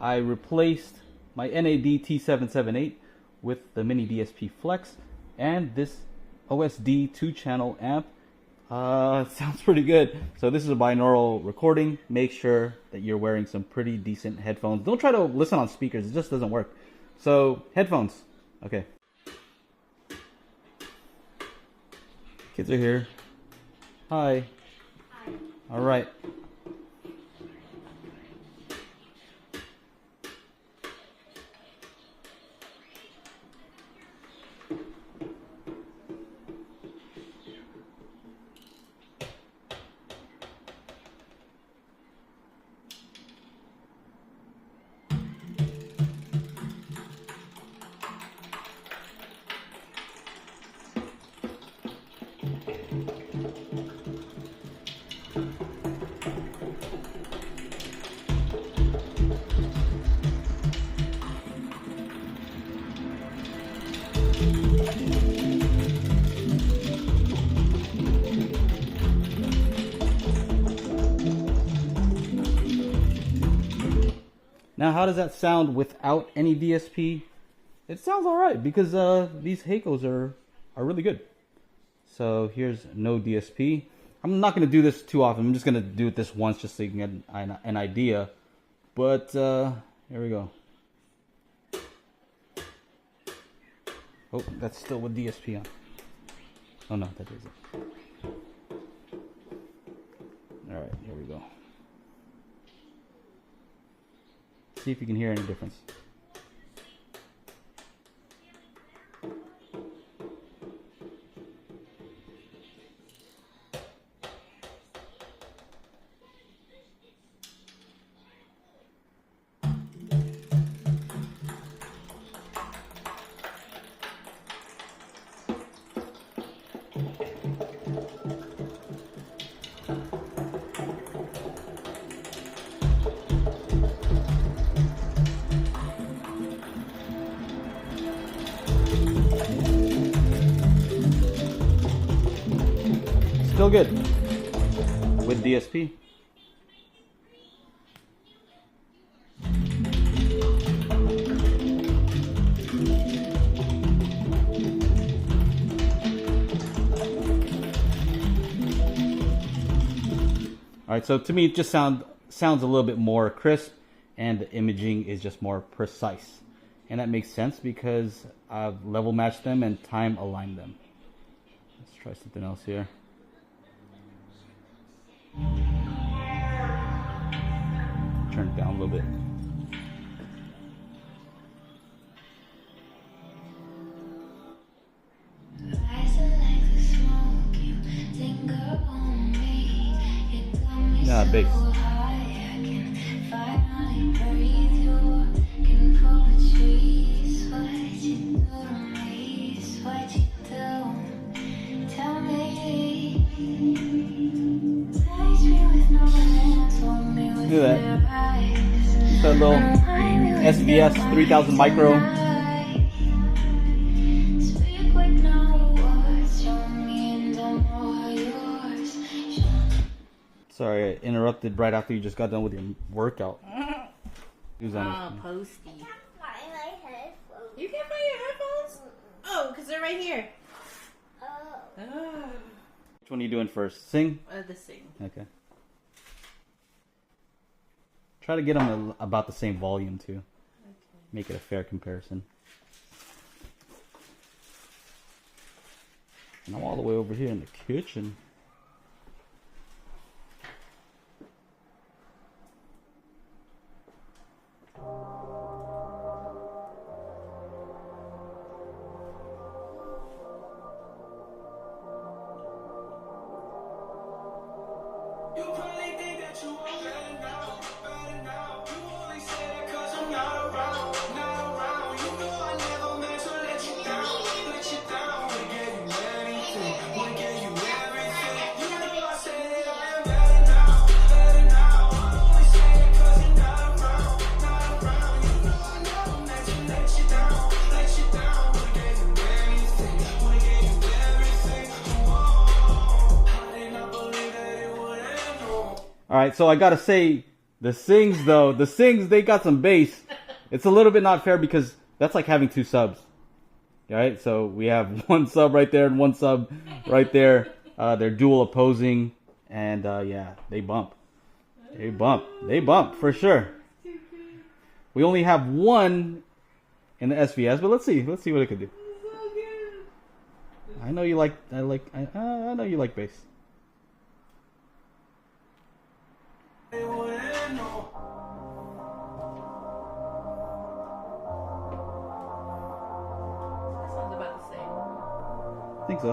I replaced my NAD T778 with the MiniDSP Flex and this OSD 2-channel amp. Sounds pretty good. So this is a binaural recording. Make sure that you're wearing some pretty decent headphones. Don't try to listen on speakers. It just doesn't work. So headphones. Okay. Kids are here. Hi. Hi. All right. Now, how does that sound without any DSP? It sounds all right because these Hecos are really good. So here's no DSP. I'm not going to do this too often. I'm just going to do it this once just so you can get an idea. But here we go. Oh, that's still with DSP on. Oh no, that isn't. All right, here we go. See if you can hear any difference. Still good with DSP. All right, so to me it just sounds a little bit more crisp, and the imaging is just more precise, and that makes sense because I've level matched them and time aligned them. Let's try something else here. Turn it down a little bit. Yeah, bass. Look at that. Just a little SVS 3000 micro. Sorry, I interrupted right after you just got done with your workout. Posty. You can't find your headphones? Oh, because they're right here. Oh. Which one are you doing first? Sing? The sing. Okay. Try to get them about the same volume too. Okay. Make it a fair comparison. And I'm all the way over here in the kitchen. All right, so I gotta say, The Sings though, the Sings, they got some bass. It's a little bit not fair because that's like having two subs. Alright, so we have one sub right there and one sub right there. They're dual opposing, and yeah, they bump. They bump for sure. We only have one in the SVS, but let's see what it could do. I know you like, I know you like bass. I think so.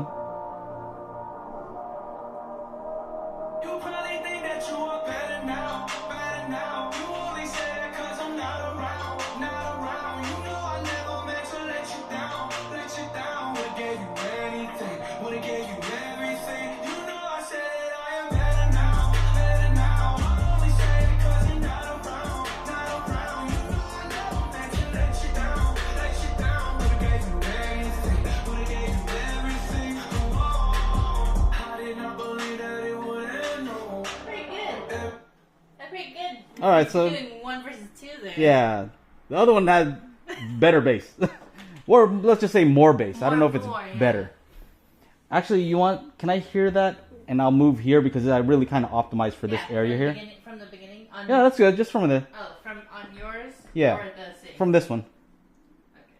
You probably think that you are better now, better now. You only say that 'cause I'm not around, not around. You know I never meant to let you down, let you down. Would've gave you anything, would've gave you everything. You know I said that I am better now, better now. I only say it 'cause you're not around, not around. You know I never meant to let you down, let you down. Would've gave you anything, would've gave you everything. Oh, I did not believe that it would end, no. Pretty good. That's pretty good. All right, so Doing 1 versus 2 there. yeah, the other one had better bass, or let's just say more bass. I don't know if it's better. Actually, you want? Can I hear that? And I'll move here because I really kind of optimized for this area here. From the beginning. On Yeah, that's good. Just from the from on yours. Yeah. Or the same? from this one. Okay.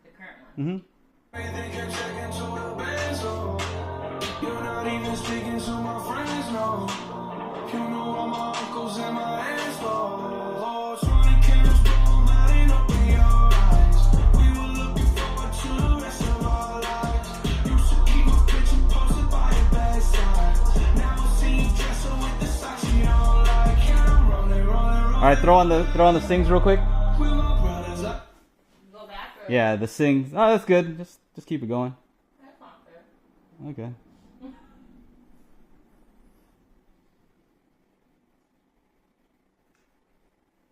The current one. Everything kept checking to the bands, oh. You're not even speaking to my friends, no. You know all my uncles and my aunts, oh. 20 cameras blowing lighting up in your eyes. We were looking forward to the rest of our lives. Used to keep my picture posted by your bedside. Now I see you dressing with the socks you don't like. And I'm rolling. All right, throw on the Sings real quick. With my brothers, Go back or? Yeah, the Sings. Oh, that's good. Just keep it going. That's not fair. Okay.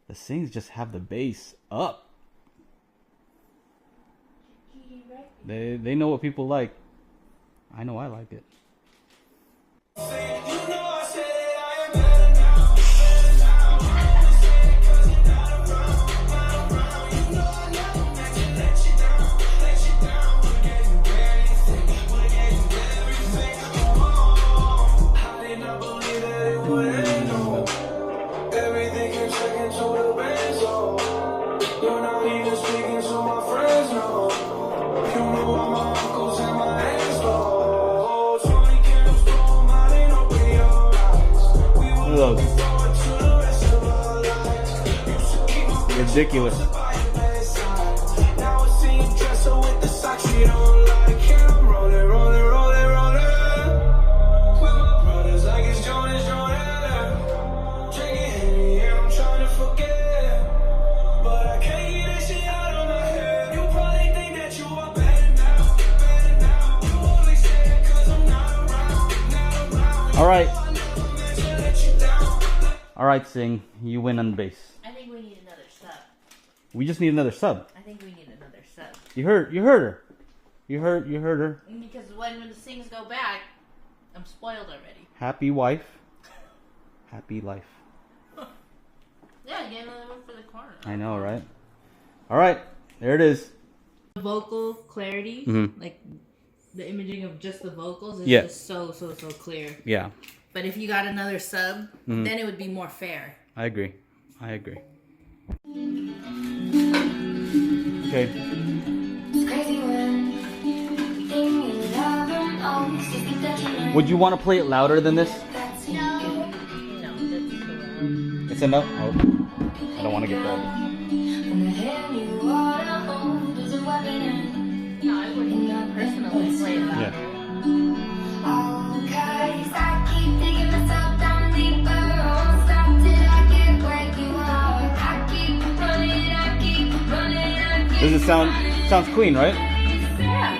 The Sings just have the bass up. They know what people like. I know I like it. you know I said I am better now, better now. I only say it 'cause you're not around, not around. You know I never meant to let you down, let you down. Would've gave you anything, would've gave you everything. Oh, I did not believe that it would end, no. Everything kept checking to the bands, oh. You're not even speaking to my friends, no. You know all my uncles and my aunts, oh. 20 cameras blowing lighting up in your eyes. We were Look, looking forward to the rest of our lives. Used to keep my picture ridiculous. posted by your bedside. Now I see you dressing with the socks you don't like. And I'm rolling, rolling, rolling, rolling. With my brothers like it's Jonas, Jonas. Drinking Henny and I'm trying to forget. But I can't get that shit out of my head. You probably think that you are better now, better now. You only say it 'cause I'm not around, not around. All right, I never meant to let you down. all right, Sing. You win on bass. I think we need another sub. We just need another sub. I think we need another sub. You heard her. You heard her. Because when the Sings go back, I'm spoiled already. Happy wife, happy life. Yeah, get another one for the corner. I know, right? All right, there it is. Vocal clarity, Mhm. like the imaging of just the vocals is Yeah. just so clear. Yeah, But if you got another sub, Mhm. then it would be more fair. I agree. Okay. Would you want to play it louder than this? No, that's too loud. It's enough? Oh, I don't want to get that. No, I wouldn't personally play it louder. Yeah. Does it sounds clean, right? Yeah.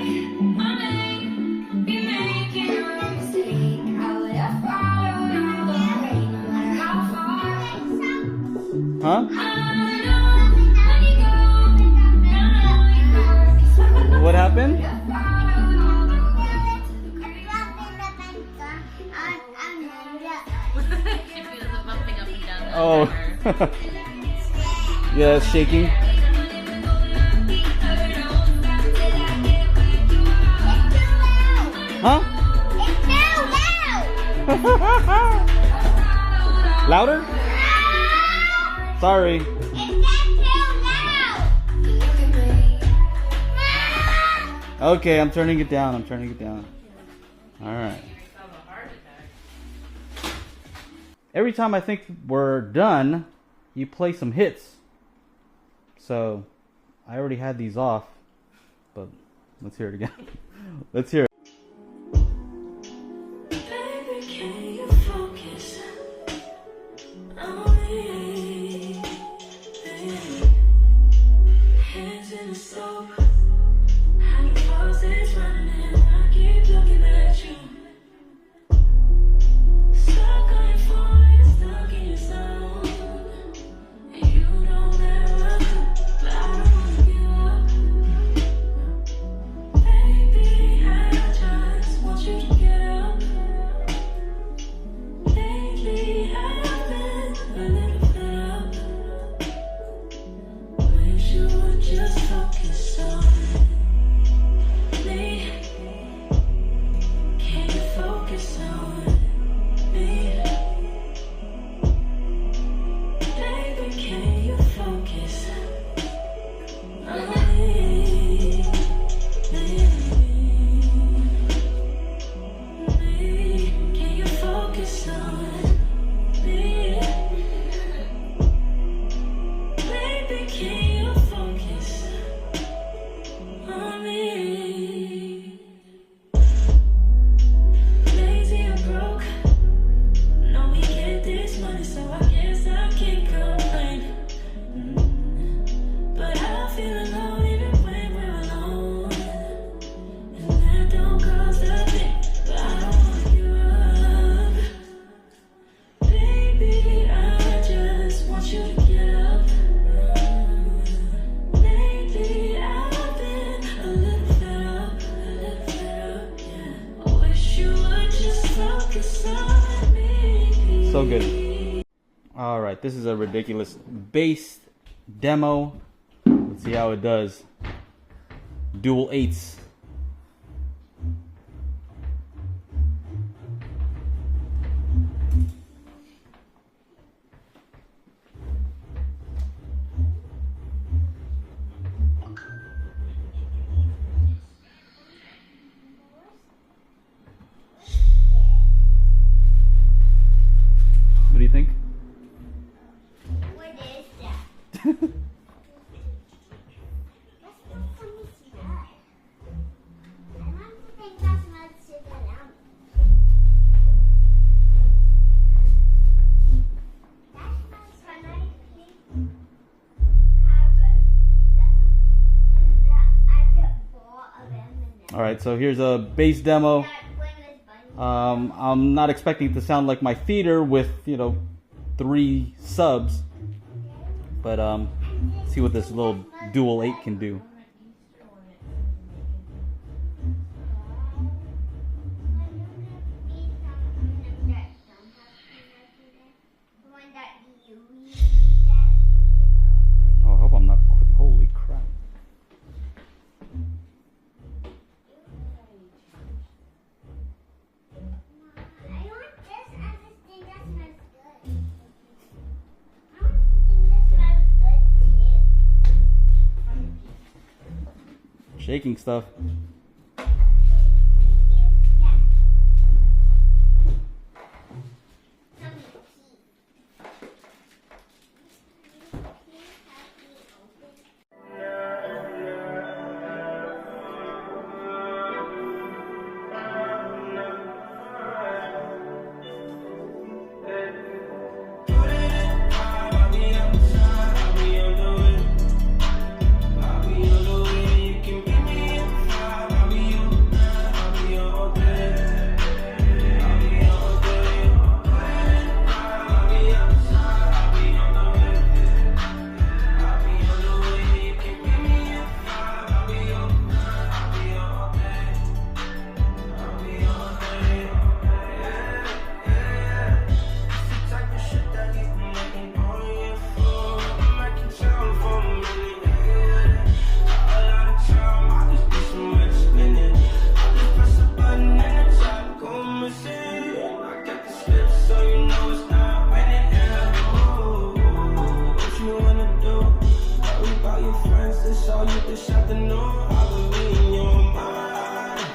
Huh? What happened? She feels it bumping up and down. Oh. Yeah, it's shaking. Huh? Louder? Sorry. Okay, I'm turning it down. I'm turning it down. All right. Every time I think we're done, you play some hits. So, I already had these off, but let's hear it again. Let's hear it. Baby, can you focus on me? Hands in the soap, how the faucet's running, I keep looking at you. Stuck on your phone, you're stuck in your zone. And you don't ever do, but I don't wanna give up. Baby, I just want you to get up. Lately, I've been a little fed up. Wish you would just focus on me. Can you focus on me? Baby, can you focus on me? Can you focus on me? Baby, can you focus on me? Lazy and broke, no we get this money, so I guess I can't complain. But I feel alone even when we're alone, and that don't cause a thing. But I don't want you up, baby. I just want you to get up. Lately I've been a little fed up, yeah. I wish you would just focus on me. So good. Alright, this is a ridiculous bass demo. Let's see how it does. Dual 8s. What do you think? What is that? That's not funny smell. I want to think that smells super yum. That smells funny. I put 4 of them in there. Alright, so here's a bass demo. That one is bunny. I'm not expecting it to sound like my feeder with, 3 subs. But see what this little dual 8 can do. Oh, I hope I'm not. Holy crap. Shaking stuff. I'll be on the way, you can meet me in 5. your friends, it's all you just have to know. I believe in your mind.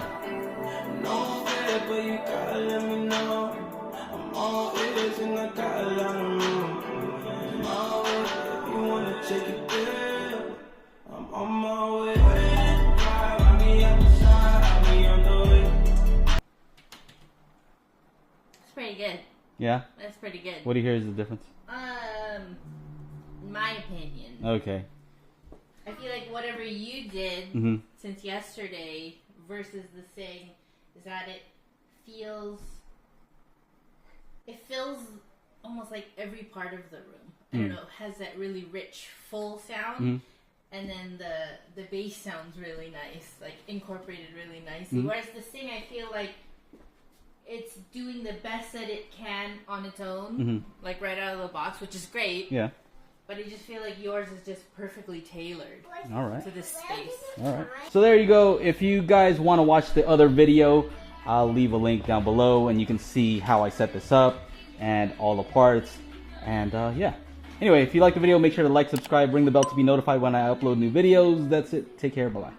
No fear, but you gotta let me know. I'm all ears and I got a lot of room. I'm always, if you wanna take it there, I'm on my way. I'll be outside, I'll be on the way. It's pretty good. Yeah? That's pretty good. What do you hear is the difference? In my opinion, Okay. I feel like whatever you did Mm-hmm. since yesterday versus the Sing is that it feels almost like every part of the room. I don't know, has that really rich, full sound, and then the bass sounds really nice, like incorporated really nicely. Whereas the Sing, I feel like it's doing the best that it can on its own, like right out of the box, which is great. Yeah. But I just feel like yours is just perfectly tailored All right. to this space. All right. So there you go. If you guys want to watch the other video, I'll leave a link down below, and you can see how I set this up and all the parts. And yeah. Anyway, if you like the video, make sure to like, subscribe, ring the bell to be notified when I upload new videos. That's it. Take care. Bye-bye.